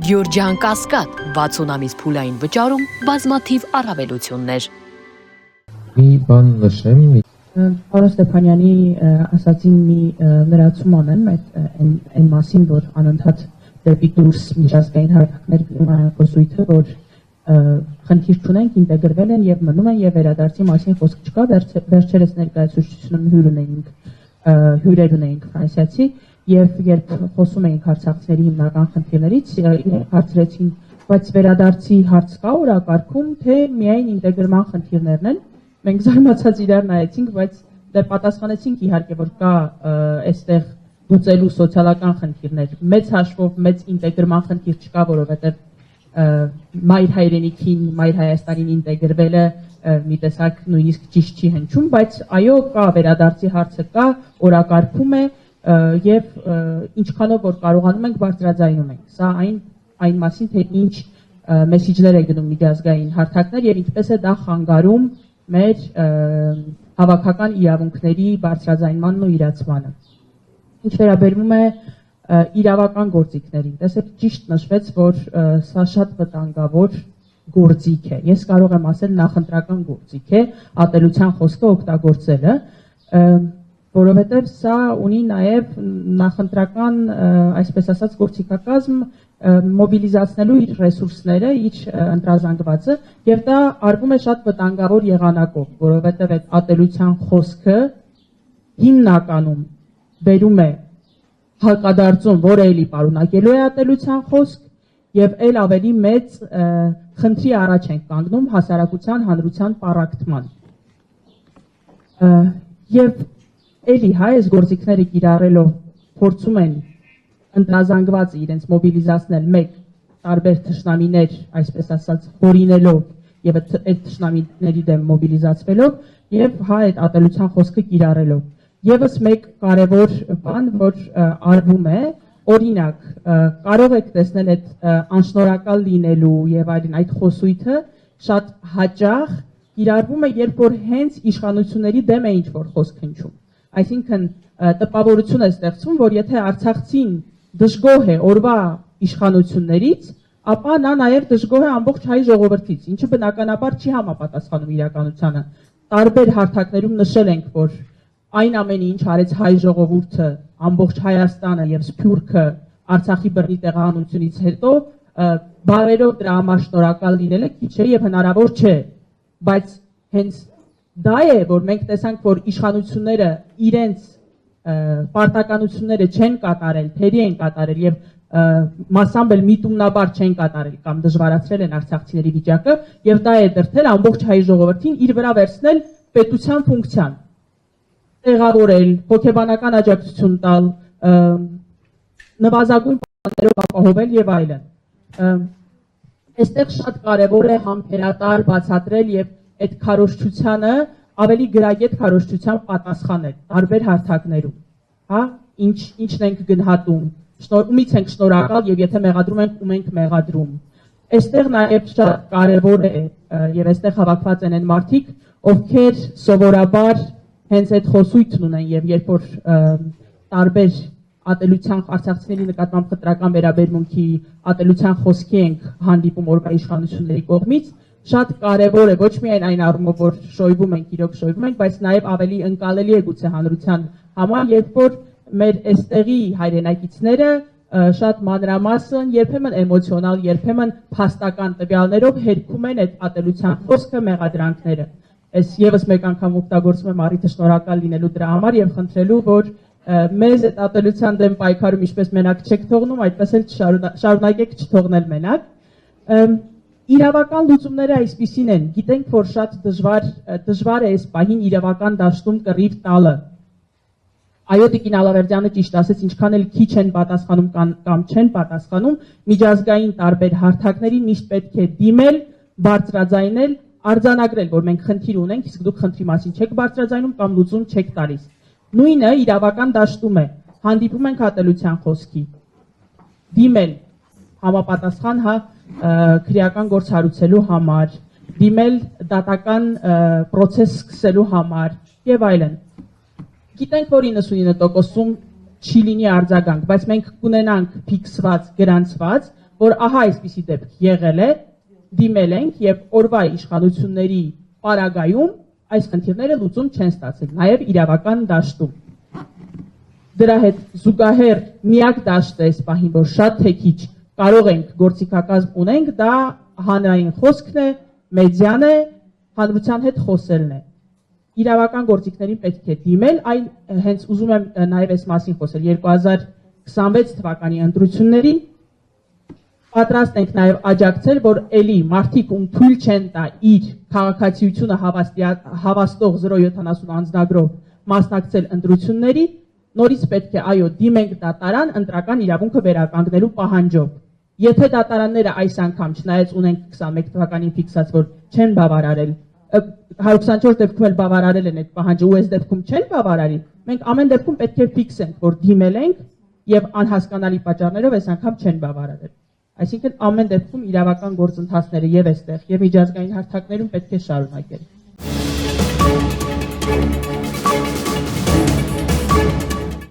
Գյորջյան Կասկադ 60 ամիս փուլային վճարում բազմաթիվ առավելություններ։ Մի բան նշեմ, Պարոն Ստեփանյանի ասացին մի լրացում անեմ այն մասին, որ անընդհատ դեպի դուրս միջազգային հարթակներ խոսույթը, որ խնդիր չունենք, ինտեգրվել են եւ մնում են եւ վերադարձի մասին խոսք չկա, վերջերս ներկայացուցչությունում հյուրեր ունեինք ֆրանսիացի եւ երբ խոսում էինք արցախցիների հիմնական խնդիրներից, հարցրեցին, բայց վերադարձի հարց կա օրակարգում, թե միայն ինտեգրման խնդիրներն են։ Մենք զարմացած իրար նայեցինք, բայց պատասխանեցինք իհարկե, որ կա այստեղ լուծելու սոցիալական խնդիրներ։ Մեծ հաշվով մեծ ինտեգրման խնդիր չկա, որովհետև մայր հայրենիքին, մայր Հայաստանին ինտեգրվելը մի տեսակ նույնիսկ ճիշտ չի հնչում, բայց այո, կա վերադարձի հարցը կա, օրակարգում է եւ ինչքանով որ կարողանում ենք բարձրաձայնում ենք։ Սա այն մասին, թե ինչ մեսիջներ է գնում միջազգային հարթակներ եւ ինչպես է դա խանգարում մեր հավաքական իրավունքների բարձրաձայնմանն ու իրացմանը։ Ինչ վերաբերում է իրավական գործիքներին, տեսեք ճիշտ նշվեց, որ սա շատ վտանգավոր գործիք է։ Ես կարող եմ ասել նախընտրական գործիք է, ատելության խոսքը օգտագործելը, որովհետև սա ունի նաև նախընտրական, այսպես ասած, գործիքակազմ մոբիլիզացնելու իր ռեսուրսները, իր ընտրազանգվածը, եւ դա արվում է շատ վտանգավոր եղանակով, որովհետև այդ ատելության խոսքը հիմնականում բերում է հակադարձում, որը էլի պարունակելու է ատելության խոսք, եւ այլ ավելի մեծ խնդրի առաջ ենք կանգնում հասարակության հանրության պառակտման։ Եվ էլի այս գործիքները կիրառելով փորձում են ընտրազանգվածը իրենց մոբիլիզացնել մեկ տարբեր թշնամիներ, այսպես ասած, խորինելով եւ այդ թշնամիների դեմ մոբիլիզացվելով եւ այդ ատելության խոսքը կիրառելով։ Եվս մեկ կարևոր բան, որ արվում է, օրինակ, կարող եք տեսնել այդ անշնորհակալ լինելու եւ այլն այդ խոսույթը շատ հաճախ կիրառվում է, երբ որ հենց իշխանությունների դեմ է ինչ-որ խոսք հնչում։ Այսինքն տպավորություն է ստեղծվում, որ եթե արցախցին դժգոհ է օրվա իշխանություններից, ապա նա նաև դժգոհ է ամբողջ հայ ժողովրդից, ինչը բնականաբար չի համապատասխանում իրականությանը։ Տարբեր հարթակներում նշել ենք, որ այն ամենը, ինչ արեց հայ ժողովուրդը, ամբողջ Հայաստանը եւ Սփյուռքը Արցախի բռնի տեղահանությունից հետո, բարերով դրա համար շնորհակալ լինելը քիչ է եւ հնարավոր չէ, բայց հենց դա է, որ մենք տեսանք, որ իշխանությունները իրենց պարտականությունները չեն կատարել, թերի են կատարել եւ մասամբ էլ միտումնաբար չեն կատարել կամ դժվարացրել են արցախցիների վիճակը եւ դա է դրդել ամբողջ հայ ժողովրդին իր վրա վերցնել պետության ֆունկցիան, տեղավորել, հոգեբանական աջակցություն տալ, նվազագույն պայմաններով ապահովել եւ այլն։ Այստեղ շատ կարեւոր է համբերատար բացատրել եւ այդ քարոզչությանը ավելի գրագետ քարոզչության պատասխանել տարբեր հարթակներում, հա, ինչն ենք գնահատում, ումից ենք շնորհակալ եւ եթե մեղադրում ենք, ում ենք մեղադրում։ Այստեղ նաեւ շատ կարեւոր է եւ այստեղ հավաքված են այն մարդիկ, ովքեր սովորաբար հենց այդ խոսույթն ունեն եւ երբ որ տարբեր ատելության արցախցիների նկատմամբ խտրական վերաբերմունքի ատելության խոսքի ենք հանդիպում օրվա իշխանությունների կողմից, շատ կարևոր է ոչ միայն այն առումով, որ շոյվում ենք, իրոք շոյվում ենք, բայց նաև ավելի ընկալելի է գուցե հանրության համար, երբ որ մեր այստեղի հայրենակիցները շատ մանրամասն, երբեմն էմոցիոնալ, երբեմն փաստական տվյալներով հերքում են այդ ատելության խոսքը, մեղադրանքները։ Ես եւս մեկ անգամ օգտագործում եմ առիթը շնորհակալ լինելու դրա համար եւ խնդրելու, որ մեզ այդ ատելության դեմ պայքարում ինչպես մենակ չեք թողնում, այդպես էլ շարունակեք չթողնել մենակ։ Իրավական լուծումները այսպիսին են, գիտենք, որ շատ դժվար է այս պահին իրավական դաշտում կռիվ տալը։ Այո, Տիկին Ալավերդյանը ճիշտ ասեց, ինչքան էլ քիչ են պատասխանում կամ չեն պատասխանում, միջազգային տարբեր հարթակներին միշտ պետք է դիմել, բարձրաձայնել, արձանագրել, որ մենք խնդիր ունենք, իսկ դուք խնդրի մասին չեք բարձրաձայնում կամ լուծում չեք տալիս։ Նույնը իրավական դաշտում է, հանդիպում ենք ատելության խոսքի, դիմել համապատասխան քրեական գործ հարուցելու համար, դիմել դատական պրոցես սկսելու համար եւ այլն։ Գիտենք, որ 99%-ում չի լինի արձագանք, բայց մենք կունենանք ֆիքսված, գրանցված, որ ահա այսպիսի դեպք եղել է, դիմել ենք եւ օրվա իշխանությունների պարագայում այս խնդիրները լուծում չեն ստացել, նաեւ իրավական դաշտում։ Դրա հետ զուգահեռ միակ դաշտը այս պահին, որ շատ թե քիչ կարող ենք գործիքակազմ ունենք, դա հանրային խոսքն է, մեդիան է, հանրության հետ խոսելն է։ Իրավական գործիքներին պետք է դիմել, այլ հենց ուզում եմ նաև այս մասին խոսել 2026 թվականի ընտրություններին պատրաստ ենք նաև աջակցել, որ էլի մարդիկ ում թույլ չեն տա իր քաղաքացիությունը հավաստող 070 անձնագրով մասնակցել ընտրությունների, նորից պետք է այո դիմենք դատարան ընտրական իրավունքը վերականգնելու պահանջով։ Եթե դատարանները այս անգամ չնայած ունենք 21 թվականին ֆիքսած, որ չեն բավարարել 124 դեպքում էլ բավարարել են այդ պահանջը ու այս դեպքում չեն բավարարի, մենք ամեն դեպքում պետք է ֆիքսենք, որ դիմել ենք եւ անհասկանալի պատճառներով այս անգամ չեն բավարարել։ Այսինքն ամեն դեպքում իրավական գործընթացները եւ այստեղ եւ միջազգային հարթակներում պետք է շարունակել։